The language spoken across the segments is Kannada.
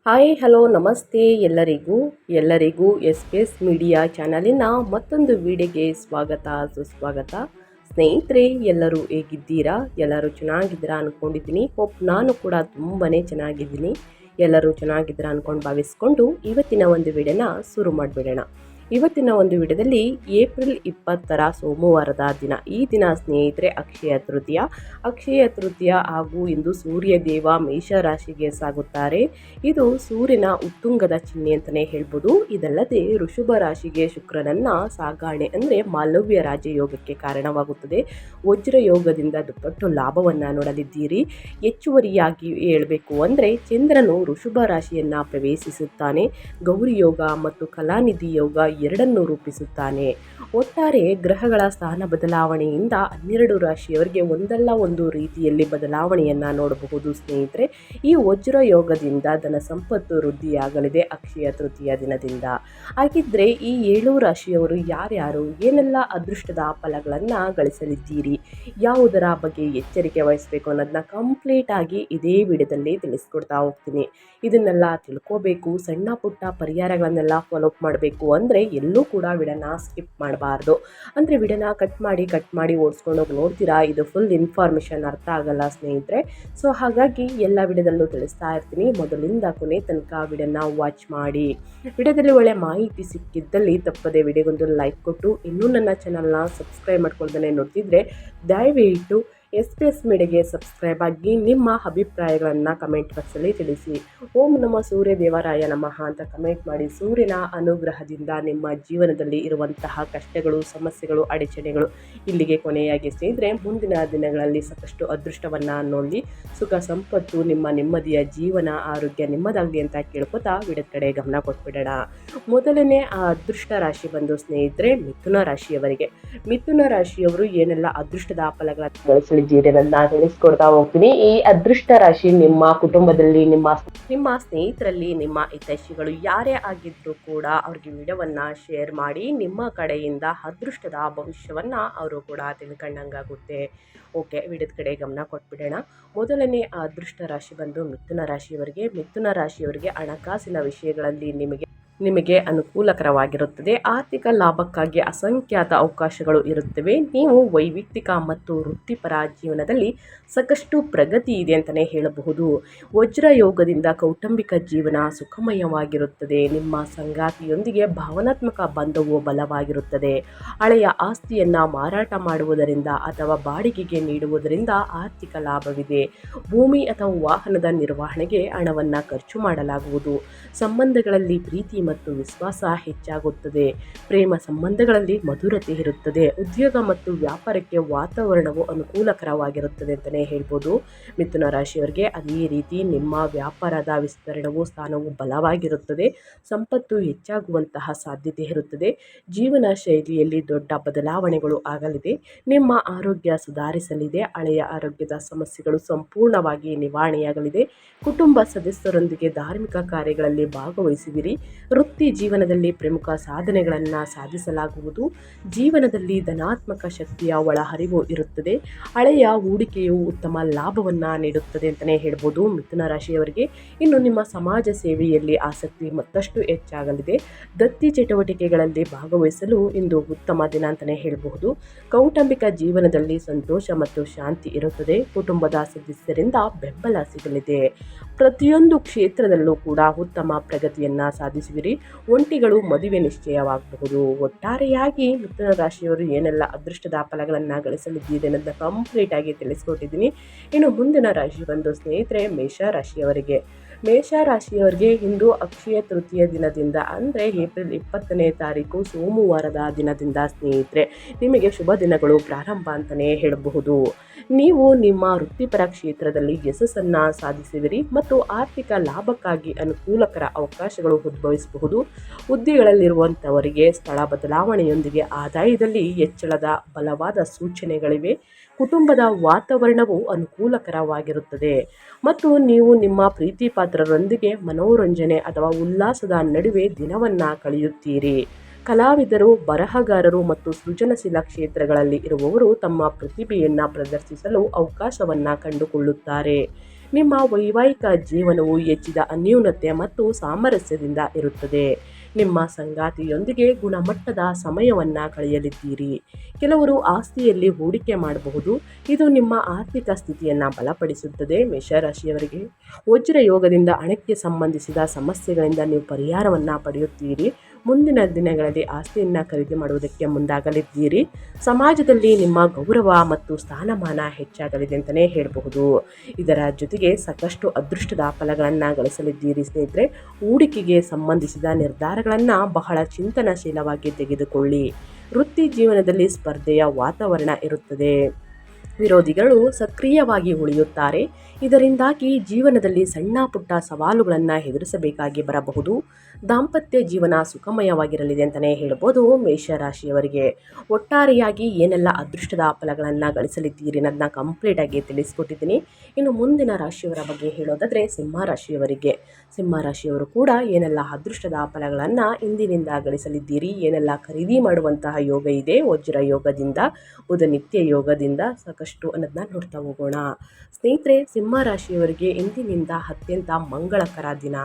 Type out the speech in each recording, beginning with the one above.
ಹಾಯ್ ಹಲೋ ನಮಸ್ತೆ ಎಲ್ಲರಿಗೂ ಎಸ್ ಪಿ ಎಸ್ ಮೀಡಿಯಾ ಚಾನಲಿನ ಮತ್ತೊಂದು ವಿಡಿಯೋಗೆ ಸ್ವಾಗತ ಸುಸ್ವಾಗತ. ಸ್ನೇಹಿತರೆ, ಎಲ್ಲರೂ ಹೇಗಿದ್ದೀರಾ? ಎಲ್ಲರೂ ಚೆನ್ನಾಗಿದ್ದೀರಾ ಅಂದ್ಕೊಂಡಿದ್ದೀನಿ. ನಾನು ಕೂಡ ತುಂಬಾ ಚೆನ್ನಾಗಿದ್ದೀನಿ. ಎಲ್ಲರೂ ಚೆನ್ನಾಗಿದ್ದೀರಾ ಅಂದ್ಕೊಂಡು ಭಾವಿಸ್ಕೊಂಡು ಇವತ್ತಿನ ಒಂದು ವಿಡಿಯೋನ ಶುರು ಮಾಡಿಬಿಡೋಣ. ಇವತ್ತಿನ ಒಂದು ವಿಡಿಯೋದಲ್ಲಿ ಏಪ್ರಿಲ್ 20ರ ಸೋಮವಾರದ ದಿನ. ಈ ದಿನ ಸ್ನೇಹಿತರೆ ಅಕ್ಷಯ ತೃತೀಯ ಹಾಗೂ ಇಂದು ಸೂರ್ಯದೇವ ಮೇಷರಾಶಿಗೆ ಸಾಗುತ್ತಾರೆ. ಇದು ಸೂರ್ಯನ ಉತ್ತುಂಗದ ಚಿಹ್ನೆ ಅಂತಲೇ ಹೇಳ್ಬೋದು. ಇದಲ್ಲದೆ ಋಷಭ ರಾಶಿಗೆ ಶುಕ್ರನನ್ನ ಸಾಗಾಣೆ ಅಂದರೆ ಮಾಲವ್ಯ ರಾಜಯೋಗಕ್ಕೆ ಕಾರಣವಾಗುತ್ತದೆ. ವಜ್ರ ಯೋಗದಿಂದ ದುಪ್ಪಟ್ಟು ಲಾಭವನ್ನು ನೋಡಲಿದ್ದೀರಿ. ಹೆಚ್ಚುವರಿಯಾಗಿ ಹೇಳಬೇಕು ಅಂದರೆ ಚಂದ್ರನು ಋಷಭ ರಾಶಿಯನ್ನ ಪ್ರವೇಶಿಸುತ್ತಾನೆ. ಗೌರಿ ಯೋಗ ಮತ್ತು ಕಲಾನಿಧಿ ಯೋಗ ಎರಡನ್ನೂ ರೂಪಿಸುತ್ತಾನೆ. ಒಟ್ಟಾರೆ ಗ್ರಹಗಳ ಸ್ಥಾನ ಬದಲಾವಣೆಯಿಂದ 12 ರಾಶಿಯವರಿಗೆ ಒಂದಲ್ಲ ಒಂದು ರೀತಿಯಲ್ಲಿ ಬದಲಾವಣೆಯನ್ನ ನೋಡಬಹುದು ಸ್ನೇಹಿತರೆ. ಈ ವಜ್ರ ಯೋಗದಿಂದ ಧನ ಸಂಪತ್ತು ವೃದ್ಧಿಯಾಗಲಿದೆ ಅಕ್ಷಯ ತೃತೀಯ ದಿನದಿಂದ. ಹಾಗಿದ್ರೆ ಈ 7 ರಾಶಿಯವರು ಯಾರ್ಯಾರು ಏನೆಲ್ಲ ಅದೃಷ್ಟದ ಫಲಗಳನ್ನ ಗಳಿಸಲಿದ್ದೀರಿ, ಯಾವುದರ ಬಗ್ಗೆ ಎಚ್ಚರಿಕೆ ವಹಿಸಬೇಕು ಅನ್ನೋದನ್ನ ಕಂಪ್ಲೀಟ್ ಆಗಿ ಇದೇ ವಿಡಿಯೋದಲ್ಲಿ ತಿಳಿಸ್ಕೊಡ್ತಾ ಹೋಗ್ತೀನಿ. ಇದನ್ನೆಲ್ಲ ತಿಳ್ಕೋಬೇಕು, ಸಣ್ಣ ಪುಟ್ಟ ಪರಿಹಾರಗಳನ್ನೆಲ್ಲ ಫಾಲೋ ಅಪ್ ಮಾಡಬೇಕು ಅಂದರೆ ಎಲ್ಲೂ ಕೂಡ ವಿಡಿಯೋನ ಸ್ಕಿಪ್ ಮಾಡಬಾರ್ದು. ಅಂದರೆ ವಿಡಿಯೋನ ಕಟ್ ಮಾಡಿ ಓಡಿಸ್ಕೊಂಡು ಹೋಗಿ ನೋಡ್ತೀರಾ, ಇದು ಫುಲ್ ಇನ್ಫಾರ್ಮೇಷನ್ ಅರ್ಥ ಆಗಲ್ಲ ಸ್ನೇಹಿತರೆ. ಸೊ ಹಾಗಾಗಿ ಎಲ್ಲ ವಿಡಿಯೋದಲ್ಲೂ ತಿಳಿಸ್ತಾ ಇರ್ತೀನಿ. ಮೊದಲಿಂದ ಕೊನೆ ತನಕ ವಿಡಿಯೋನ ವಾಚ್ ಮಾಡಿ. ವಿಡಿಯೋದಲ್ಲಿ ಒಳ್ಳೆ ಮಾಹಿತಿ ಸಿಕ್ಕಿದ್ದಲ್ಲಿ ತಪ್ಪದೆ ವಿಡಿಯೋಗೊಂದು ಲೈಕ್ ಕೊಟ್ಟು, ಇನ್ನೂ ನನ್ನ ಚಾನಲ್ನ ಸಬ್ಸ್ಕ್ರೈಬ್ ಮಾಡ್ಕೊಳ್ದೇ ನೋಡ್ತಿದ್ರೆ ದಯವಿಟ್ಟು ಎಸ್ ಪಿ ಎಸ್ ಮೀಡಿಯಾಗೆ ಸಬ್ಸ್ಕ್ರೈಬ್ ಆಗಿ ನಿಮ್ಮ ಅಭಿಪ್ರಾಯಗಳನ್ನು ಕಮೆಂಟ್ ಬಾಕ್ಸಲ್ಲಿ ತಿಳಿಸಿ. ಓಂ ನಮ ಸೂರ್ಯ ದೇವರಾಯ ನಮಃ ಅಂತ ಕಮೆಂಟ್ ಮಾಡಿ. ಸೂರ್ಯನ ಅನುಗ್ರಹದಿಂದ ನಿಮ್ಮ ಜೀವನದಲ್ಲಿ ಇರುವಂತಹ ಕಷ್ಟಗಳು, ಸಮಸ್ಯೆಗಳು, ಅಡಚಣೆಗಳು ಇಲ್ಲಿಗೆ ಕೊನೆಯಾಗಿ ಸ್ನೇಹಿತರೆ. ಮುಂದಿನ ದಿನಗಳಲ್ಲಿ ಸಾಕಷ್ಟು ಅದೃಷ್ಟವನ್ನು ನೋಡಿ, ಸುಖ ಸಂಪತ್ತು, ನಿಮ್ಮ ನೆಮ್ಮದಿಯ ಜೀವನ, ಆರೋಗ್ಯ ನಿಮ್ಮದಾಗಲಿ ಅಂತ ಕೇಳ್ಕೊತಾ ವಿಡಿಯೋ ಕಡೆ ಗಮನ ಕೊಟ್ಬಿಡೋಣ. ಮೊದಲನೇ ಅದೃಷ್ಟ ರಾಶಿ ಬಂದು ಸ್ನೇಹಿತರೆ ಮಿಥುನ ರಾಶಿಯವರಿಗೆ. ಮಿಥುನ ರಾಶಿಯವರು ಏನೆಲ್ಲ ಅದೃಷ್ಟದ ಫಲಗಳನ್ನು ಗಳಿಸಲಿದ್ದೀರಿ ನನ್ನ ತಿಳಿಸ್ಕೊಡ್ತಾ ಹೋಗ್ತೀನಿ. ಈ ಅದೃಷ್ಟ ರಾಶಿ ನಿಮ್ಮ ಕುಟುಂಬದಲ್ಲಿ, ನಿಮ್ಮ ಸ್ನೇಹಿತರಲ್ಲಿ, ನಿಮ್ಮ ಹಿತೈಷಿಗಳು ಯಾರೇ ಆಗಿದ್ರು ಕೂಡ ಅವ್ರಿಗೆ ವಿಡಿಯೋವನ್ನ ಶೇರ್ ಮಾಡಿ. ನಿಮ್ಮ ಕಡೆಯಿಂದ ಅದೃಷ್ಟದ ಭವಿಷ್ಯವನ್ನ ಅವರು ಕೂಡ ತಿಳ್ಕೊಂಡಂಗಾಗುತ್ತೆ. ಓಕೆ, ವಿಡಿಯೋದ ಕಡೆ ಗಮನ ಕೊಟ್ಬಿಡೋಣ. ಮೊದಲನೇ ಅದೃಷ್ಟ ರಾಶಿ ಬಂದು ಮಿಥುನ ರಾಶಿಯವರಿಗೆ ಹಣಕಾಸಿನ ವಿಷಯಗಳಲ್ಲಿ ನಿಮಗೆ ಅನುಕೂಲಕರವಾಗಿರುತ್ತದೆ. ಆರ್ಥಿಕ ಲಾಭಕ್ಕಾಗಿ ಅಸಂಖ್ಯಾತ ಅವಕಾಶಗಳು ಇರುತ್ತವೆ. ನೀವು ವೈಯಕ್ತಿಕ ಮತ್ತು ವೃತ್ತಿಪರ ಜೀವನದಲ್ಲಿ ಸಾಕಷ್ಟು ಪ್ರಗತಿ ಇದೆ ಅಂತಲೇ ಹೇಳಬಹುದು. ವಜ್ರ ಯೋಗದಿಂದ ಕೌಟುಂಬಿಕ ಜೀವನ ಸುಖಮಯವಾಗಿರುತ್ತದೆ. ನಿಮ್ಮ ಸಂಗಾತಿಯೊಂದಿಗೆ ಭಾವನಾತ್ಮಕ ಬಂಧವು ಬಲವಾಗಿರುತ್ತದೆ. ಹಳೆಯ ಆಸ್ತಿಯನ್ನು ಮಾರಾಟ ಮಾಡುವುದರಿಂದ ಅಥವಾ ಬಾಡಿಗೆಗೆ ನೀಡುವುದರಿಂದ ಆರ್ಥಿಕ ಲಾಭವಿದೆ. ಭೂಮಿ ಅಥವಾ ವಾಹನದ ನಿರ್ವಹಣೆಗೆ ಹಣವನ್ನು ಖರ್ಚು ಮಾಡಲಾಗುವುದು. ಸಂಬಂಧಗಳಲ್ಲಿ ಪ್ರೀತಿ ಮತ್ತು ವಿಶ್ವಾಸ ಹೆಚ್ಚಾಗುತ್ತದೆ. ಪ್ರೇಮ ಸಂಬಂಧಗಳಲ್ಲಿ ಮಧುರತೆ ಇರುತ್ತದೆ. ಉದ್ಯೋಗ ಮತ್ತು ವ್ಯಾಪಾರಕ್ಕೆ ವಾತಾವರಣವು ಅನುಕೂಲಕರವಾಗಿರುತ್ತದೆ ಅಂತಲೇ ಹೇಳ್ಬೋದು ಮಿಥುನ ರಾಶಿಯವರಿಗೆ. ಅದೇ ರೀತಿ ನಿಮ್ಮ ವ್ಯಾಪಾರದ ವಿಸ್ತರಣವು ಸ್ಥಾನವು ಬಲವಾಗಿರುತ್ತದೆ. ಸಂಪತ್ತು ಹೆಚ್ಚಾಗುವಂತಹ ಸಾಧ್ಯತೆ ಇರುತ್ತದೆ. ಜೀವನ ಶೈಲಿಯಲ್ಲಿ ದೊಡ್ಡ ಬದಲಾವಣೆಗಳು ಆಗಲಿದೆ. ನಿಮ್ಮ ಆರೋಗ್ಯ ಸುಧಾರಿಸಲಿದೆ. ಹಳೆಯ ಆರೋಗ್ಯದ ಸಮಸ್ಯೆಗಳು ಸಂಪೂರ್ಣವಾಗಿ ನಿವಾರಣೆಯಾಗಲಿದೆ. ಕುಟುಂಬ ಸದಸ್ಯರೊಂದಿಗೆ ಧಾರ್ಮಿಕ ಕಾರ್ಯಗಳಲ್ಲಿ ಭಾಗವಹಿಸುವಿರಿ. ವೃತ್ತಿ ಜೀವನದಲ್ಲಿ ಪ್ರಮುಖ ಸಾಧನೆಗಳನ್ನು ಸಾಧಿಸಲಾಗುವುದು. ಜೀವನದಲ್ಲಿ ಧನಾತ್ಮಕ ಶಕ್ತಿಯ ಒಳಹರಿವು ಇರುತ್ತದೆ. ಹಳೆಯ ಹೂಡಿಕೆಯು ಉತ್ತಮ ಲಾಭವನ್ನು ನೀಡುತ್ತದೆ ಅಂತಲೇ ಹೇಳ್ಬೋದು ಮಿಥುನ ರಾಶಿಯವರಿಗೆ. ಇನ್ನು ನಿಮ್ಮ ಸಮಾಜ ಸೇವೆಯಲ್ಲಿ ಆಸಕ್ತಿ ಮತ್ತಷ್ಟು ಹೆಚ್ಚಾಗಲಿದೆ. ದತ್ತಿ ಚಟುವಟಿಕೆಗಳಲ್ಲಿ ಭಾಗವಹಿಸಲು ಇಂದು ಉತ್ತಮ ದಿನ ಅಂತಲೇ ಹೇಳಬಹುದು. ಕೌಟುಂಬಿಕ ಜೀವನದಲ್ಲಿ ಸಂತೋಷ ಮತ್ತು ಶಾಂತಿ ಇರುತ್ತದೆ. ಕುಟುಂಬದ ಸದಸ್ಯರಿಂದ ಬೆಂಬಲ ಸಿಗಲಿದೆ. ಪ್ರತಿಯೊಂದು ಕ್ಷೇತ್ರದಲ್ಲೂ ಕೂಡ ಉತ್ತಮ ಪ್ರಗತಿಯನ್ನು ಸಾಧಿಸುವಿರಿ. ಒಂಟಿಗಳು ಮದುವೆ ನಿಶ್ಚಯವಾಗಬಹುದು. ಒಟ್ಟಾರೆಯಾಗಿ ಮಿಥುನ ರಾಶಿಯವರು ಏನೆಲ್ಲ ಅದೃಷ್ಟದ ಫಲಗಳನ್ನು ಗಳಿಸಲಿದ್ದೀರಿ ಅನ್ನೋದನ್ನ ಕಂಪ್ಲೀಟ್ ಆಗಿ ತಿಳಿಸ್ಕೊಟ್ಟಿದ್ದೀನಿ. ಇನ್ನು ಮುಂದಿನ ರಾಶಿ ಬಂದು ಸ್ನೇಹಿತರೆ ಮೇಷರಾಶಿಯವರಿಗೆ ಇಂದು ಅಕ್ಷಯ ತೃತೀಯ ದಿನದಿಂದ ಅಂದರೆ ಏಪ್ರಿಲ್ 20ನೇ ತಾರೀಕು ಸೋಮವಾರದ ದಿನದಿಂದ ಸ್ನೇಹಿತರೆ ನಿಮಗೆ ಶುಭ ದಿನಗಳು ಪ್ರಾರಂಭ ಅಂತಲೇ ಹೇಳಬಹುದು. ನೀವು ನಿಮ್ಮ ವೃತ್ತಿಪರ ಕ್ಷೇತ್ರದಲ್ಲಿ ಯಶಸ್ಸನ್ನು ಸಾಧಿಸುವಿರಿ ಮತ್ತು ಆರ್ಥಿಕ ಲಾಭಕ್ಕಾಗಿ ಅನುಕೂಲಕರ ಅವಕಾಶಗಳು ಉದ್ಭವಿಸಬಹುದು. ಹುದ್ದೆಗಳಲ್ಲಿರುವಂಥವರಿಗೆ ಸ್ಥಳ ಬದಲಾವಣೆಯೊಂದಿಗೆ ಆದಾಯದಲ್ಲಿ ಹೆಚ್ಚಳದ ಬಲವಾದ ಸೂಚನೆಗಳಿವೆ. ಕುಟುಂಬದ ವಾತಾವರಣವು ಅನುಕೂಲಕರವಾಗಿರುತ್ತದೆ ಮತ್ತು ನೀವು ನಿಮ್ಮ ಪ್ರೀತಿ ಪಾತ್ರರೊಂದಿಗೆ ಮನೋರಂಜನೆ ಅಥವಾ ಉಲ್ಲಾಸದ ನಡುವೆ ದಿನವನ್ನು ಕಳೆಯುತ್ತೀರಿ. ಕಲಾವಿದರು, ಬರಹಗಾರರು ಮತ್ತು ಸೃಜನಶೀಲ ಕ್ಷೇತ್ರಗಳಲ್ಲಿ ಇರುವವರು ತಮ್ಮ ಪ್ರತಿಭೆಯನ್ನು ಪ್ರದರ್ಶಿಸಲು ಅವಕಾಶವನ್ನು ಕಂಡುಕೊಳ್ಳುತ್ತಾರೆ. ನಿಮ್ಮ ವೈವಾಹಿಕ ಜೀವನವು ಹೆಚ್ಚಿದ ಅನ್ಯೂನ್ಯತೆ ಮತ್ತು ಸಾಮರಸ್ಯದಿಂದ ಇರುತ್ತದೆ. ನಿಮ್ಮ ಸಂಗಾತಿಯೊಂದಿಗೆ ಗುಣಮಟ್ಟದ ಸಮಯವನ್ನು ಕಳೆಯಲಿದ್ದೀರಿ. ಕೆಲವರು ಆಸ್ತಿಯಲ್ಲಿ ಹೂಡಿಕೆ ಮಾಡಬಹುದು. ಇದು ನಿಮ್ಮ ಆರ್ಥಿಕ ಸ್ಥಿತಿಯನ್ನು ಬಲಪಡಿಸುತ್ತದೆ. ಮೇಷರಾಶಿಯವರಿಗೆ ವಜ್ರ ಯೋಗದಿಂದ ಹಣಕ್ಕೆ ಸಂಬಂಧಿಸಿದ ಸಮಸ್ಯೆಗಳಿಂದ ನೀವು ಪರಿಹಾರವನ್ನು ಪಡೆಯುತ್ತೀರಿ. ಮುಂದಿನ ದಿನಗಳಲ್ಲಿ ಆಸ್ತಿಯನ್ನು ಖರೀದಿ ಮಾಡುವುದಕ್ಕೆ ಮುಂದಾಗಲಿದ್ದೀರಿ. ಸಮಾಜದಲ್ಲಿ ನಿಮ್ಮ ಗೌರವ ಮತ್ತು ಸ್ಥಾನಮಾನ ಹೆಚ್ಚಾಗಲಿದೆ ಅಂತಲೇ ಹೇಳಬಹುದು. ಇದರ ಜೊತೆಗೆ ಸಾಕಷ್ಟು ಅದೃಷ್ಟದ ಫಲಗಳನ್ನು ಗಳಿಸಲಿದ್ದೀರಿ ಸ್ನೇಹಿತರೆ. ಹೂಡಿಕೆಗೆ ಸಂಬಂಧಿಸಿದ ನಿರ್ಧಾರಗಳನ್ನು ಬಹಳ ಚಿಂತನಶೀಲವಾಗಿ ತೆಗೆದುಕೊಳ್ಳಿ. ವೃತ್ತಿ ಜೀವನದಲ್ಲಿ ಸ್ಪರ್ಧೆಯ ವಾತಾವರಣ ಇರುತ್ತದೆ. ವಿರೋಧಿಗಳು ಸಕ್ರಿಯವಾಗಿ ಉಳಿಯುತ್ತಾರೆ. ಇದರಿಂದಾಗಿ ಜೀವನದಲ್ಲಿ ಸಣ್ಣ ಪುಟ್ಟ ಸವಾಲುಗಳನ್ನು ಎದುರಿಸಬೇಕಾಗಿ ಬರಬಹುದು. ದಾಂಪತ್ಯ ಜೀವನ ಸುಖಮಯವಾಗಿರಲಿದೆ ಅಂತಲೇ ಹೇಳ್ಬೋದು. ಮೇಷರಾಶಿಯವರಿಗೆ ಒಟ್ಟಾರೆಯಾಗಿ ಏನೆಲ್ಲ ಅದೃಷ್ಟದ ಫಲಗಳನ್ನು ಗಳಿಸಲಿದ್ದೀರಿ ಅನ್ನೋದನ್ನ ಕಂಪ್ಲೀಟಾಗಿ ತಿಳಿಸ್ಕೊಟ್ಟಿದ್ದೀನಿ. ಇನ್ನು ಮುಂದಿನ ರಾಶಿಯವರ ಬಗ್ಗೆ ಹೇಳೋದಾದರೆ ಸಿಂಹರಾಶಿಯವರು ಕೂಡ ಏನೆಲ್ಲ ಅದೃಷ್ಟದ ಫಲಗಳನ್ನು ಇಂದಿನಿಂದ ಗಳಿಸಲಿದ್ದೀರಿ, ಏನೆಲ್ಲ ಖರೀದಿ ಮಾಡುವಂತಹ ಯೋಗ ಇದೆ, ವಜ್ರ ಯೋಗದಿಂದ, ಬುಧ ನಿತ್ಯ ಯೋಗದಿಂದ ಸಾಕಷ್ಟು ಅನ್ನೋದನ್ನ ನೋಡ್ತಾ ಹೋಗೋಣ. ಸ್ನೇಹಿತರೆ, ಸಿಂಹರಾಶಿಯವರಿಗೆ ಇಂದಿನಿಂದ ಅತ್ಯಂತ ಮಂಗಳಕರ ದಿನ.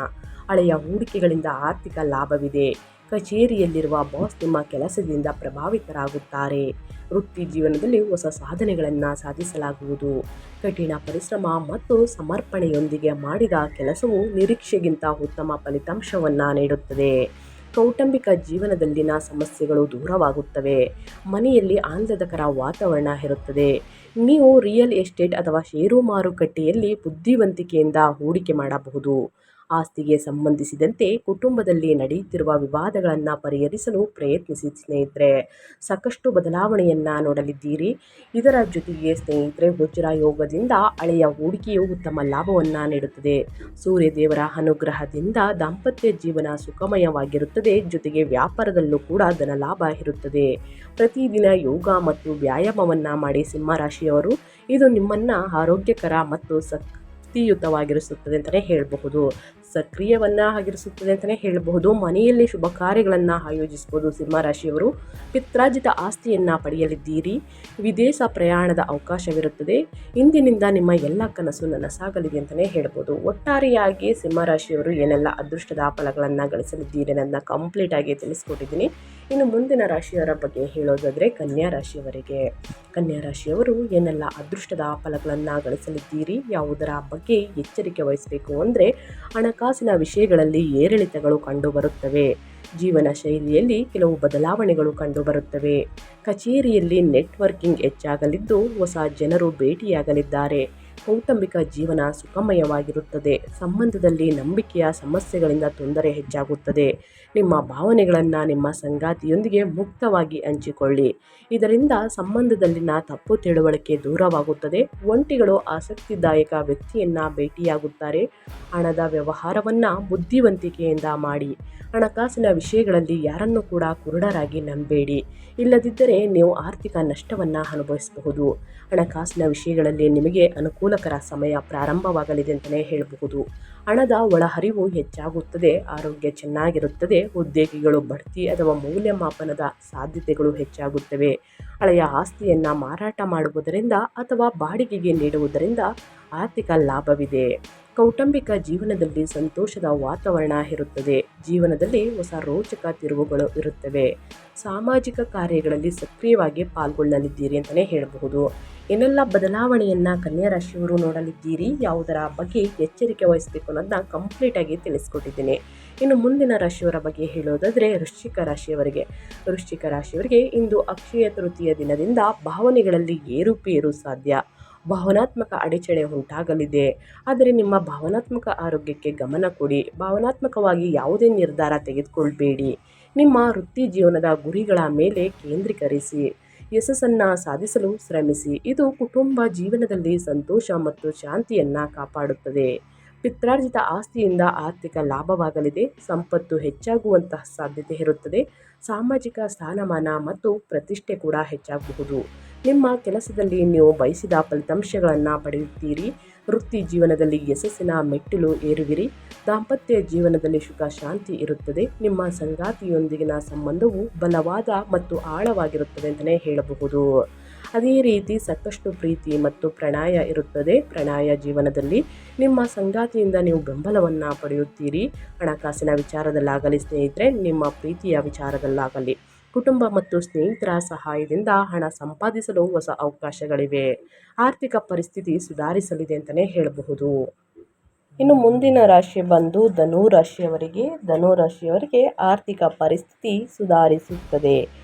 ಹಳೆಯ ಹೂಡಿಕೆಗಳಿಂದ ಆರ್ಥಿಕ ಲಾಭವಿದೆ. ಕಚೇರಿಯಲ್ಲಿರುವ ಬಾಸ್ ನಿಮ್ಮ ಕೆಲಸದಿಂದ ಪ್ರಭಾವಿತರಾಗುತ್ತಾರೆ. ವೃತ್ತಿ ಜೀವನದಲ್ಲಿ ಹೊಸ ಸಾಧನೆಗಳನ್ನು ಸಾಧಿಸಲಾಗುವುದು. ಕಠಿಣ ಪರಿಶ್ರಮ ಮತ್ತು ಸಮರ್ಪಣೆಯೊಂದಿಗೆ ಮಾಡಿದ ಕೆಲಸವು ನಿರೀಕ್ಷೆಗಿಂತ ಉತ್ತಮ ಫಲಿತಾಂಶವನ್ನು ನೀಡುತ್ತದೆ. ಕೌಟುಂಬಿಕ ಜೀವನದಲ್ಲಿನ ಸಮಸ್ಯೆಗಳು ದೂರವಾಗುತ್ತವೆ. ಮನೆಯಲ್ಲಿ ಆಹ್ಲಾದಕರ ವಾತಾವರಣ ಇರುತ್ತದೆ. ನೀವು ರಿಯಲ್ ಎಸ್ಟೇಟ್ ಅಥವಾ ಷೇರು ಮಾರುಕಟ್ಟೆಯಲ್ಲಿ ಬುದ್ಧಿವಂತಿಕೆಯಿಂದ ಹೂಡಿಕೆ ಮಾಡಬಹುದು. ಆಸ್ತಿಗೆ ಸಂಬಂಧಿಸಿದಂತೆ ಕುಟುಂಬದಲ್ಲಿ ನಡೆಯುತ್ತಿರುವ ವಿವಾದಗಳನ್ನು ಪರಿಹರಿಸಲು ಪ್ರಯತ್ನಿಸಿ ಸ್ನೇಹಿತರೆ. ಸಾಕಷ್ಟು ಬದಲಾವಣೆಯನ್ನು ನೋಡಲಿದ್ದೀರಿ. ಇದರ ಜೊತೆಗೆ ಸ್ನೇಹಿತರೆ, ವಜ್ರ ಯೋಗದಿಂದ ಹಳೆಯ ಹೂಡಿಕೆಯು ಉತ್ತಮ ಲಾಭವನ್ನು ನೀಡುತ್ತದೆ. ಸೂರ್ಯದೇವರ ಅನುಗ್ರಹದಿಂದ ದಾಂಪತ್ಯ ಜೀವನ ಸುಖಮಯವಾಗಿರುತ್ತದೆ. ಜೊತೆಗೆ ವ್ಯಾಪಾರದಲ್ಲೂ ಕೂಡ ಧನಲಾಭ ಇರುತ್ತದೆ. ಪ್ರತಿದಿನ ಯೋಗ ಮತ್ತು ವ್ಯಾಯಾಮವನ್ನು ಮಾಡಿ ಸಿಂಹರಾಶಿಯವರು. ಇದು ನಿಮ್ಮನ್ನು ಆರೋಗ್ಯಕರ ಮತ್ತು ಶಕ್ತಿಯುತವಾಗಿರಿಸುತ್ತದೆ ಅಂತಲೇ ಹೇಳಬಹುದು. ಸಕ್ರಿಯವನ್ನಾಗಿರಿಸುತ್ತದೆ ಅಂತಲೇ ಹೇಳಬಹುದು. ಮನೆಯಲ್ಲಿ ಶುಭ ಕಾರ್ಯಗಳನ್ನು ಆಯೋಜಿಸಬಹುದು. ಸಿಂಹರಾಶಿಯವರು ಪಿತ್ರಾರ್ಜಿತ ಆಸ್ತಿಯನ್ನು ಪಡೆಯಲಿದ್ದೀರಿ. ವಿದೇಶ ಪ್ರಯಾಣದ ಅವಕಾಶವಿರುತ್ತದೆ. ಇಂದಿನಿಂದ ನಿಮ್ಮ ಎಲ್ಲ ಕನಸು ನನಸಾಗಲಿದೆ ಅಂತಲೇ ಹೇಳ್ಬೋದು. ಒಟ್ಟಾರೆಯಾಗಿ ಸಿಂಹರಾಶಿಯವರು ಏನೆಲ್ಲ ಅದೃಷ್ಟದ ಫಲಗಳನ್ನು ಗಳಿಸಲಿದ್ದೀರಿ ಅನ್ನೋದನ್ನ ಕಂಪ್ಲೀಟಾಗಿ ತಿಳಿಸ್ಕೊಟ್ಟಿದ್ದೀನಿ. ಇನ್ನು ಮುಂದಿನ ರಾಶಿಯವರ ಬಗ್ಗೆ ಹೇಳೋದಾದರೆ ಕನ್ಯಾರಾಶಿಯವರು ಏನೆಲ್ಲ ಅದೃಷ್ಟದ ಫಲಗಳನ್ನು ಗಳಿಸಲಿದ್ದೀರಿ, ಯಾವುದರ ಬಗ್ಗೆ ಎಚ್ಚರಿಕೆ ವಹಿಸಬೇಕು ಅಂದರೆ, ಹಣಕಾಸಿನ ವಿಷಯಗಳಲ್ಲಿ ಏರಿಳಿತಗಳು ಕಂಡುಬರುತ್ತವೆ. ಜೀವನ ಶೈಲಿಯಲ್ಲಿ ಕೆಲವು ಬದಲಾವಣೆಗಳು ಕಂಡುಬರುತ್ತವೆ. ಕಚೇರಿಯಲ್ಲಿ ನೆಟ್ವರ್ಕಿಂಗ್ ಹೆಚ್ಚಾಗಲಿದ್ದು ಹೊಸ ಜನರು ಭೇಟಿಯಾಗಲಿದ್ದಾರೆ. ಕೌಟುಂಬಿಕ ಜೀವನ ಸುಖಮಯವಾಗಿರುತ್ತದೆ. ಸಂಬಂಧದಲ್ಲಿ ನಂಬಿಕೆಯ ಸಮಸ್ಯೆಗಳಿಂದ ತೊಂದರೆ ಹೆಚ್ಚಾಗುತ್ತದೆ. ನಿಮ್ಮ ಭಾವನೆಗಳನ್ನು ನಿಮ್ಮ ಸಂಗಾತಿಯೊಂದಿಗೆ ಮುಕ್ತವಾಗಿ ಹಂಚಿಕೊಳ್ಳಿ. ಇದರಿಂದ ಸಂಬಂಧದಲ್ಲಿನ ತಪ್ಪು ತಿಳುವಳಿಕೆ ದೂರವಾಗುತ್ತದೆ. ಒಂಟಿಗಳು ಆಸಕ್ತಿದಾಯಕ ವ್ಯಕ್ತಿಯನ್ನು ಭೇಟಿಯಾಗುತ್ತಾರೆ. ಹಣದ ವ್ಯವಹಾರವನ್ನು ಬುದ್ಧಿವಂತಿಕೆಯಿಂದ ಮಾಡಿ. ಹಣಕಾಸಿನ ವಿಷಯಗಳಲ್ಲಿ ಯಾರನ್ನು ಕೂಡ ಕುರುಡರಾಗಿ ನಂಬೇಡಿ. ಇಲ್ಲದಿದ್ದರೆ ನೀವು ಆರ್ಥಿಕ ನಷ್ಟವನ್ನು ಅನುಭವಿಸಬಹುದು. ಹಣಕಾಸಿನ ವಿಷಯಗಳಲ್ಲಿ ನಿಮಗೆ ಅನುಕೂಲಕರ ಸಮಯ ಪ್ರಾರಂಭವಾಗಲಿದೆ ಅಂತಲೇ ಹೇಳಬಹುದು. ಹಣದ ಒಳಹರಿವು ಹೆಚ್ಚಾಗುತ್ತದೆ. ಆರೋಗ್ಯ ಚೆನ್ನಾಗಿರುತ್ತದೆ. ಉದ್ಯೋಗಿಗಳು ಬಡ್ತಿ ಅಥವಾ ಮೌಲ್ಯಮಾಪನದ ಸಾಧ್ಯತೆಗಳು ಹೆಚ್ಚಾಗುತ್ತವೆ. ಹಳೆಯ ಆಸ್ತಿಯನ್ನು ಮಾರಾಟ ಮಾಡುವುದರಿಂದ ಅಥವಾ ಬಾಡಿಗೆಗೆ ನೀಡುವುದರಿಂದ ಆರ್ಥಿಕ ಲಾಭವಿದೆ. ಕೌಟುಂಬಿಕ ಜೀವನದಲ್ಲಿ ಸಂತೋಷದ ವಾತಾವರಣ ಇರುತ್ತದೆ. ಜೀವನದಲ್ಲಿ ಹೊಸ ರೋಚಕ ತಿರುವುಗಳು ಇರುತ್ತವೆ. ಸಾಮಾಜಿಕ ಕಾರ್ಯಗಳಲ್ಲಿ ಸಕ್ರಿಯವಾಗಿ ಪಾಲ್ಗೊಳ್ಳಲಿದ್ದೀರಿ ಅಂತಲೇ ಹೇಳಬಹುದು. ಏನೆಲ್ಲ ಬದಲಾವಣೆಯನ್ನು ಕನ್ಯಾ ರಾಶಿಯವರು ನೋಡಲಿದ್ದೀರಿ, ಯಾವುದರ ಬಗ್ಗೆ ಎಚ್ಚರಿಕೆ ವಹಿಸಬೇಕು ಅನ್ನೋದನ್ನ ಕಂಪ್ಲೀಟಾಗಿ ತಿಳಿಸ್ಕೊಟ್ಟಿದ್ದೀನಿ. ಇನ್ನು ಮುಂದಿನ ರಾಶಿಯವರ ಬಗ್ಗೆ ಹೇಳೋದಾದರೆ ವೃಶ್ಚಿಕ ರಾಶಿಯವರಿಗೆ ಇಂದು ಅಕ್ಷಯ ತೃತೀಯ ದಿನದಿಂದ ಭಾವನೆಗಳಲ್ಲಿ ಏರುಪೇರು ಸಾಧ್ಯ. ಭಾವನಾತ್ಮಕ ಅಡಚಣೆ ಉಂಟಾಗಲಿದೆ. ಆದರೆ ನಿಮ್ಮ ಭಾವನಾತ್ಮಕ ಆರೋಗ್ಯಕ್ಕೆ ಗಮನ ಕೊಡಿ. ಭಾವನಾತ್ಮಕವಾಗಿ ಯಾವುದೇ ನಿರ್ಧಾರ ತೆಗೆದುಕೊಳ್ಬೇಡಿ. ನಿಮ್ಮ ವೃತ್ತಿ ಜೀವನದ ಗುರಿಗಳ ಮೇಲೆ ಕೇಂದ್ರೀಕರಿಸಿ. ಯಶಸ್ಸನ್ನು ಸಾಧಿಸಲು ಶ್ರಮಿಸಿ. ಇದು ಕುಟುಂಬ ಜೀವನದಲ್ಲಿ ಸಂತೋಷ ಮತ್ತು ಶಾಂತಿಯನ್ನು ಕಾಪಾಡುತ್ತದೆ. ಪಿತ್ರಾರ್ಜಿತ ಆಸ್ತಿಯಿಂದ ಆರ್ಥಿಕ ಲಾಭವಾಗಲಿದೆ. ಸಂಪತ್ತು ಹೆಚ್ಚಾಗುವಂತಹ ಸಾಧ್ಯತೆ ಇರುತ್ತದೆ. ಸಾಮಾಜಿಕ ಸ್ಥಾನಮಾನ ಮತ್ತು ಪ್ರತಿಷ್ಠೆ ಕೂಡ ಹೆಚ್ಚಾಗಬಹುದು. ನಿಮ್ಮ ಕೆಲಸದಲ್ಲಿ ನೀವು ಬಯಸಿದ ಫಲಿತಾಂಶಗಳನ್ನು ಪಡೆಯುತ್ತೀರಿ. ವೃತ್ತಿ ಜೀವನದಲ್ಲಿ ಯಶಸ್ಸಿನ ಮೆಟ್ಟಿಲು ಏರುವಿರಿ. ದಾಂಪತ್ಯ ಜೀವನದಲ್ಲಿ ಸುಖ ಶಾಂತಿ ಇರುತ್ತದೆ. ನಿಮ್ಮ ಸಂಗಾತಿಯೊಂದಿಗಿನ ಸಂಬಂಧವು ಬಲವಾದ ಮತ್ತು ಆಳವಾಗಿರುತ್ತದೆ ಅಂತಲೇ ಹೇಳಬಹುದು. ಅದೇ ರೀತಿ ಸಾಕಷ್ಟು ಪ್ರೀತಿ ಮತ್ತು ಪ್ರಣಯ ಇರುತ್ತದೆ. ಪ್ರಣಯ ಜೀವನದಲ್ಲಿ ನಿಮ್ಮ ಸಂಗಾತಿಯಿಂದ ನೀವು ಬೆಂಬಲವನ್ನು ಪಡೆಯುತ್ತೀರಿ. ಹಣಕಾಸಿನ ವಿಚಾರದಲ್ಲಾಗಲಿ ಸ್ನೇಹಿತರೆ, ನಿಮ್ಮ ಪ್ರೀತಿಯ ವಿಚಾರದಲ್ಲಾಗಲಿ ಕುಟುಂಬ ಮತ್ತು ಸ್ನೇಹಿತರ ಸಹಾಯದಿಂದ ಹಣ ಸಂಪಾದಿಸಲು ಹೊಸ ಅವಕಾಶಗಳಿವೆ. ಆರ್ಥಿಕ ಪರಿಸ್ಥಿತಿ ಸುಧಾರಿಸಲಿದೆ ಅಂತಲೇ ಹೇಳಬಹುದು. ಇನ್ನು ಮುಂದಿನ ರಾಶಿ ಬಂದು ಧನು ರಾಶಿಯವರಿಗೆ ಆರ್ಥಿಕ ಪರಿಸ್ಥಿತಿ ಸುಧಾರಿಸುತ್ತದೆ.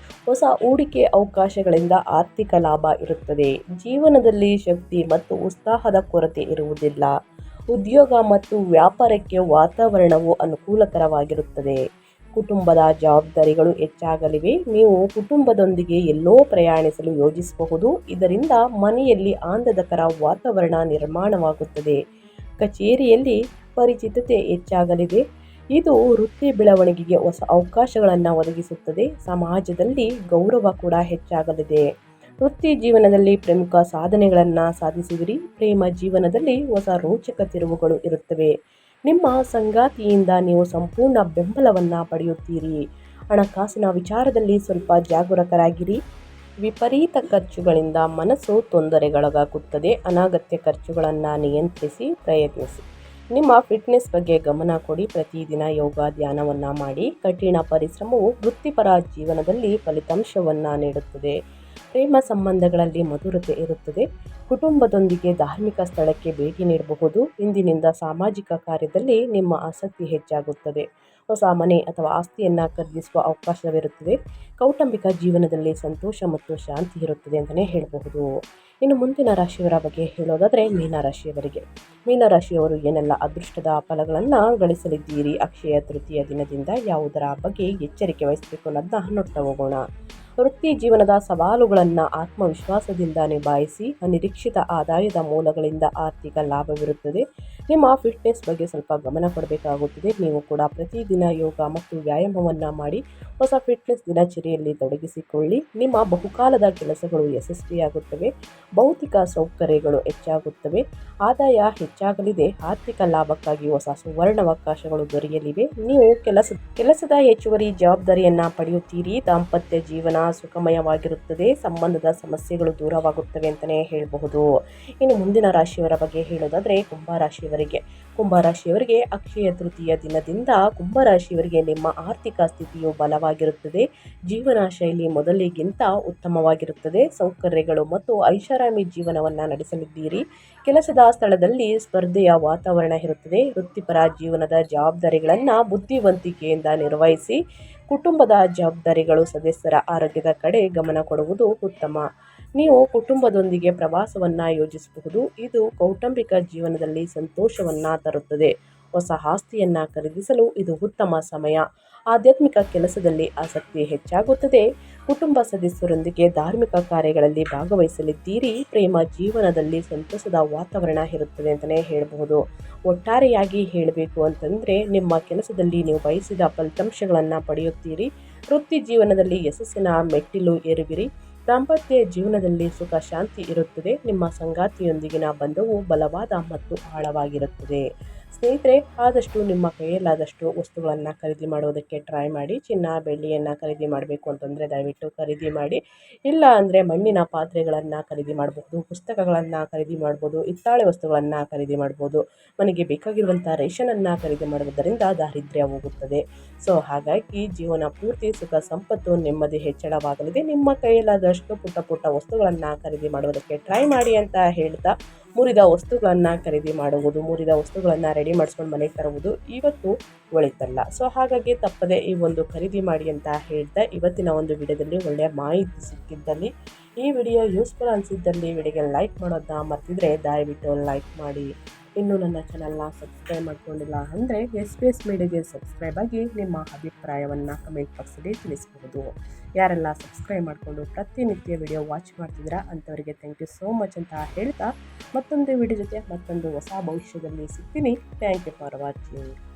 ಹೊಸ ಹೂಡಿಕೆ ಅವಕಾಶಗಳಿಂದ ಆರ್ಥಿಕ ಲಾಭ ಇರುತ್ತದೆ. ಜೀವನದಲ್ಲಿ ಶಕ್ತಿ ಮತ್ತು ಉತ್ಸಾಹದ ಕೊರತೆ ಇರುವುದಿಲ್ಲ. ಉದ್ಯೋಗ ಮತ್ತು ವ್ಯಾಪಾರಕ್ಕೆ ವಾತಾವರಣವು ಅನುಕೂಲಕರವಾಗಿರುತ್ತದೆ. ಕುಟುಂಬದ ಜವಾಬ್ದಾರಿಗಳು ಹೆಚ್ಚಾಗಲಿವೆ. ನೀವು ಕುಟುಂಬದೊಂದಿಗೆ ಎಲ್ಲೋ ಪ್ರಯಾಣಿಸಲು ಯೋಜಿಸಬಹುದು. ಇದರಿಂದ ಮನೆಯಲ್ಲಿ ಆನಂದಕರ ವಾತಾವರಣ ನಿರ್ಮಾಣವಾಗುತ್ತದೆ. ಕಚೇರಿಯಲ್ಲಿ ಪರಿಚಿತತೆ ಹೆಚ್ಚಾಗಲಿದೆ. ಇದು ವೃತ್ತಿ ಬೆಳವಣಿಗೆಗೆ ಹೊಸ ಅವಕಾಶಗಳನ್ನು ಒದಗಿಸುತ್ತದೆ. ಸಮಾಜದಲ್ಲಿ ಗೌರವ ಕೂಡ ಹೆಚ್ಚಾಗಲಿದೆ. ವೃತ್ತಿ ಜೀವನದಲ್ಲಿ ಪ್ರಮುಖ ಸಾಧನೆಗಳನ್ನು ಸಾಧಿಸುವಿರಿ. ಪ್ರೇಮ ಜೀವನದಲ್ಲಿ ಹೊಸ ರೋಚಕ ತಿರುವುಗಳು ಇರುತ್ತವೆ. ನಿಮ್ಮ ಸಂಗಾತಿಯಿಂದ ನೀವು ಸಂಪೂರ್ಣ ಬೆಂಬಲವನ್ನು ಪಡೆಯುತ್ತೀರಿ. ಹಣಕಾಸಿನ ವಿಚಾರದಲ್ಲಿ ಸ್ವಲ್ಪ ಜಾಗರೂಕರಾಗಿರಿ. ವಿಪರೀತ ಖರ್ಚುಗಳಿಂದ ಮನಸ್ಸು ತೊಂದರೆಗೊಳಗಾಗುತ್ತದೆ. ಅನಗತ್ಯ ಖರ್ಚುಗಳನ್ನು ನಿಯಂತ್ರಿಸಿ ಪ್ರಯತ್ನಿಸಿ. ನಿಮ್ಮ ಫಿಟ್ನೆಸ್ ಬಗ್ಗೆ ಗಮನ ಕೊಡಿ. ಪ್ರತಿದಿನ ಯೋಗ ಧ್ಯಾನವನ್ನು ಮಾಡಿ. ಕಠಿಣ ಪರಿಶ್ರಮವು ವೃತ್ತಿಪರ ಜೀವನದಲ್ಲಿ ಫಲಿತಾಂಶವನ್ನು ನೀಡುತ್ತದೆ. ಪ್ರೇಮ ಸಂಬಂಧಗಳಲ್ಲಿ ಮಧುರತೆ ಇರುತ್ತದೆ. ಕುಟುಂಬದೊಂದಿಗೆ ಧಾರ್ಮಿಕ ಸ್ಥಳಕ್ಕೆ ಭೇಟಿ ನೀಡಬಹುದು. ಇಂದಿನಿಂದ ಸಾಮಾಜಿಕ ಕಾರ್ಯದಲ್ಲಿ ನಿಮ್ಮ ಆಸಕ್ತಿ ಹೆಚ್ಚಾಗುತ್ತದೆ. ಹೊಸ ಮನೆ ಅಥವಾ ಆಸ್ತಿಯನ್ನು ಖರೀದಿಸುವ ಅವಕಾಶವಿರುತ್ತದೆ. ಕೌಟುಂಬಿಕ ಜೀವನದಲ್ಲಿ ಸಂತೋಷ ಮತ್ತು ಶಾಂತಿ ಇರುತ್ತದೆ ಅಂತಲೇ ಹೇಳಬಹುದು. ಇನ್ನು ಮುಂದಿನ ರಾಶಿಯವರ ಬಗ್ಗೆ ಹೇಳೋದಾದರೆ ಮೀನರಾಶಿಯವರು ಏನೆಲ್ಲ ಅದೃಷ್ಟದ ಫಲಗಳನ್ನು ಗಳಿಸಲಿದ್ದೀರಿ. ಅಕ್ಷಯ ತೃತೀಯ ದಿನದಿಂದ ಯಾವುದರ ಬಗ್ಗೆ ಎಚ್ಚರಿಕೆ ವಹಿಸಬೇಕು ಅನ್ನೋದನ್ನ ನೋಡ್ತಾ ಹೋಗೋಣ. ವೃತ್ತಿ ಜೀವನದ ಸವಾಲುಗಳನ್ನು ಆತ್ಮವಿಶ್ವಾಸದಿಂದ ನಿಭಾಯಿಸಿ. ಅನಿರೀಕ್ಷಿತ ಆದಾಯದ ಮೂಲಗಳಿಂದ ಆರ್ಥಿಕ ಲಾಭವಿರುತ್ತದೆ. ನಿಮ್ಮ ಫಿಟ್ನೆಸ್ ಬಗ್ಗೆ ಸ್ವಲ್ಪ ಗಮನ ಕೊಡಬೇಕಾಗುತ್ತದೆ. ನೀವು ಕೂಡ ಪ್ರತಿದಿನ ಯೋಗ ಮತ್ತು ವ್ಯಾಯಾಮವನ್ನು ಮಾಡಿ ಹೊಸ ಫಿಟ್ನೆಸ್ ದಿನಚರಿಯಲ್ಲಿ ತೊಡಗಿಸಿಕೊಳ್ಳಿ. ನಿಮ್ಮ ಬಹುಕಾಲದ ಕೆಲಸಗಳು ಯಶಸ್ವಿಯಾಗುತ್ತವೆ. ಭೌತಿಕ ಸೌಕರ್ಯಗಳು ಹೆಚ್ಚಾಗುತ್ತವೆ. ಆದಾಯ ಹೆಚ್ಚಾಗಲಿದೆ. ಆರ್ಥಿಕ ಲಾಭಕ್ಕಾಗಿ ಹೊಸ ಸುವರ್ಣಾವಕಾಶಗಳು ದೊರೆಯಲಿವೆ. ನೀವು ಕೆಲಸದ ಹೆಚ್ಚುವರಿ ಜವಾಬ್ದಾರಿಯನ್ನು ಪಡೆಯುತ್ತೀರಿ. ದಾಂಪತ್ಯ ಜೀವನ ಸುಖಮಯವಾಗಿರುತ್ತದೆ. ಸಂಬಂಧದ ಸಮಸ್ಯೆಗಳು ದೂರವಾಗುತ್ತವೆ ಅಂತಲೇ ಹೇಳಬಹುದು. ಇನ್ನು ಮುಂದಿನ ರಾಶಿಯವರ ಬಗ್ಗೆ ಹೇಳೋದಾದರೆ ಕುಂಭರಾಶಿಯವರಿಗೆ ಅಕ್ಷಯ ತೃತೀಯ ದಿನದಿಂದ ಕುಂಭರಾಶಿಯವರಿಗೆ ನಿಮ್ಮ ಆರ್ಥಿಕ ಸ್ಥಿತಿಯು ಬಲವಾಗಿರುತ್ತದೆ. ಜೀವನ ಶೈಲಿ ಮೊದಲಿಗಿಂತ ಉತ್ತಮವಾಗಿರುತ್ತದೆ. ಸೌಕರ್ಯಗಳು ಮತ್ತು ಐಷಾರಾಮಿ ಜೀವನವನ್ನು ನಡೆಸಲಿದ್ದೀರಿ. ಕೆಲಸದ ಸ್ಥಳದಲ್ಲಿ ಸ್ಪರ್ಧೆಯ ವಾತಾವರಣ ಇರುತ್ತದೆ. ವೃತ್ತಿಪರ ಜೀವನದ ಜವಾಬ್ದಾರಿಗಳನ್ನು ಬುದ್ಧಿವಂತಿಕೆಯಿಂದ ನಿರ್ವಹಿಸಿ. ಕುಟುಂಬದ ಜವಾಬ್ದಾರಿಗಳು ಸದಸ್ಯರ ಆರೋಗ್ಯದ ಕಡೆ ಗಮನ ಕೊಡುವುದು ಉತ್ತಮ. ನೀವು ಕುಟುಂಬದೊಂದಿಗೆ ಪ್ರವಾಸವನ್ನು ಯೋಜಿಸಬಹುದು. ಇದು ಕೌಟುಂಬಿಕ ಜೀವನದಲ್ಲಿ ಸಂತೋಷವನ್ನು ತರುತ್ತದೆ. ಹೊಸ ಆಸ್ತಿಯನ್ನು ಖರೀದಿಸಲು ಇದು ಉತ್ತಮ ಸಮಯ. ಆಧ್ಯಾತ್ಮಿಕ ಕೆಲಸದಲ್ಲಿ ಆಸಕ್ತಿ ಹೆಚ್ಚಾಗುತ್ತದೆ. ಕುಟುಂಬ ಸದಸ್ಯರೊಂದಿಗೆ ಧಾರ್ಮಿಕ ಕಾರ್ಯಗಳಲ್ಲಿ ಭಾಗವಹಿಸಲಿದ್ದೀರಿ. ಪ್ರೇಮ ಜೀವನದಲ್ಲಿ ಸಂತಸದ ವಾತಾವರಣ ಇರುತ್ತದೆ ಅಂತಲೇ ಹೇಳಬಹುದು. ಒಟ್ಟಾರೆಯಾಗಿ ಹೇಳಬೇಕು ಅಂತಂದರೆ ನಿಮ್ಮ ಕೆಲಸದಲ್ಲಿ ನೀವು ಬಯಸಿದ ಫಲಿತಾಂಶಗಳನ್ನು ಪಡೆಯುತ್ತೀರಿ. ವೃತ್ತಿ ಜೀವನದಲ್ಲಿ ಯಶಸ್ಸಿನ ಮೆಟ್ಟಿಲು ಏರುವಿರಿ. ದಾಂಪತ್ಯ ಜೀವನದಲ್ಲಿ ಸುಖ ಶಾಂತಿ ಇರುತ್ತದೆ. ನಿಮ್ಮ ಸಂಗಾತಿಯೊಂದಿಗಿನ ಬಂಧವು ಬಲವಾದ ಮತ್ತು ಆಳವಾಗಿರುತ್ತದೆ. ಸ್ನೇಹಿತರೆ, ಆದಷ್ಟು ನಿಮ್ಮ ಕೈಯಲ್ಲಾದಷ್ಟು ವಸ್ತುಗಳನ್ನು ಖರೀದಿ ಮಾಡೋದಕ್ಕೆ ಟ್ರೈ ಮಾಡಿ. ಚಿನ್ನ ಬೆಳ್ಳಿಯನ್ನು ಖರೀದಿ ಮಾಡಬೇಕು ಅಂತಂದರೆ ದಯವಿಟ್ಟು ಖರೀದಿ ಮಾಡಿ. ಇಲ್ಲ ಅಂದರೆ ಮಣ್ಣಿನ ಪಾತ್ರೆಗಳನ್ನು ಖರೀದಿ ಮಾಡಬಹುದು. ಪುಸ್ತಕಗಳನ್ನು ಖರೀದಿ ಮಾಡ್ಬೋದು. ಹಿತ್ತಾಳೆ ವಸ್ತುಗಳನ್ನು ಖರೀದಿ ಮಾಡ್ಬೋದು. ಮನೆಗೆ ಬೇಕಾಗಿರುವಂಥ ರೇಷನನ್ನು ಖರೀದಿ ಮಾಡುವುದರಿಂದ ದಾರಿದ್ರ್ಯ ಹೋಗುತ್ತದೆ. ಸೊ ಹಾಗಾಗಿ ಜೀವನ ಪೂರ್ತಿ ಸುಖ ಸಂಪತ್ತು ನೆಮ್ಮದಿ ಹೆಚ್ಚಳವಾಗಲಿದೆ. ನಿಮ್ಮ ಕೈಯಲ್ಲಾದಷ್ಟು ಪುಟ್ಟ ವಸ್ತುಗಳನ್ನು ಖರೀದಿ ಮಾಡೋದಕ್ಕೆ ಟ್ರೈ ಮಾಡಿ ಅಂತ ಹೇಳ್ತಾ, ಮುರಿದ ವಸ್ತುಗಳನ್ನು ಖರೀದಿ ಮಾಡುವುದು, ಮುರಿದ ವಸ್ತುಗಳನ್ನು ರೆಡಿ ಮಾಡಿಸ್ಕೊಂಡು ಮನೆಗೆ ತರುವುದು ಇವತ್ತು ಒಳಿತಲ್ಲ. ಸೊ ಹಾಗಾಗಿ ತಪ್ಪದೆ ಈ ಒಂದು ಖರೀದಿ ಮಾಡಿ ಅಂತ ಹೇಳ್ತಾ, ಇವತ್ತಿನ ಒಂದು ವಿಡಿಯೋದಲ್ಲಿ ಒಳ್ಳೆಯ ಮಾಹಿತಿ ಸಿಕ್ಕಿದ್ದಲ್ಲಿ, ಈ ವಿಡಿಯೋ ಯೂಸ್ಫುಲ್ ಅನಿಸಿದ್ದಲ್ಲಿ ವಿಡಿಯೋಗೆ ಲೈಕ್ ಮಾಡೋದನ್ನ ಮರ್ತಿದ್ರೆ ದಯವಿಟ್ಟು ಲೈಕ್ ಮಾಡಿ. ಇನ್ನೂ ನನ್ನ ಚಾನಲ್ನ ಸಬ್ಸ್ಕ್ರೈಬ್ ಮಾಡ್ಕೊಂಡಿಲ್ಲ ಅಂದರೆ SBS ಮೀಡಿಯಾಗೆ ಸಬ್ಸ್ಕ್ರೈಬ್ ಆಗಿ ನಿಮ್ಮ ಅಭಿಪ್ರಾಯವನ್ನು ಕಮೆಂಟ್ ಬಾಕ್ಸಲ್ಲಿ ತಿಳಿಸಬಹುದು. ಯಾರೆಲ್ಲ ಸಬ್ಸ್ಕ್ರೈಬ್ ಮಾಡಿಕೊಂಡು ಪ್ರತಿನಿತ್ಯ ವಿಡಿಯೋ ವಾಚ್ ಮಾಡ್ತಿದ್ದೀರಾ ಅಂಥವರಿಗೆ ಥ್ಯಾಂಕ್ ಯು ಸೋ ಮಚ್ ಅಂತ ಹೇಳ್ತಾ, ಮತ್ತೊಂದು ವಿಡಿಯೋ ಜೊತೆ ಮತ್ತೊಂದು ಹೊಸ ಭವಿಷ್ಯದಲ್ಲಿ ಸಿಗ್ತೀನಿ. Thank you for watching.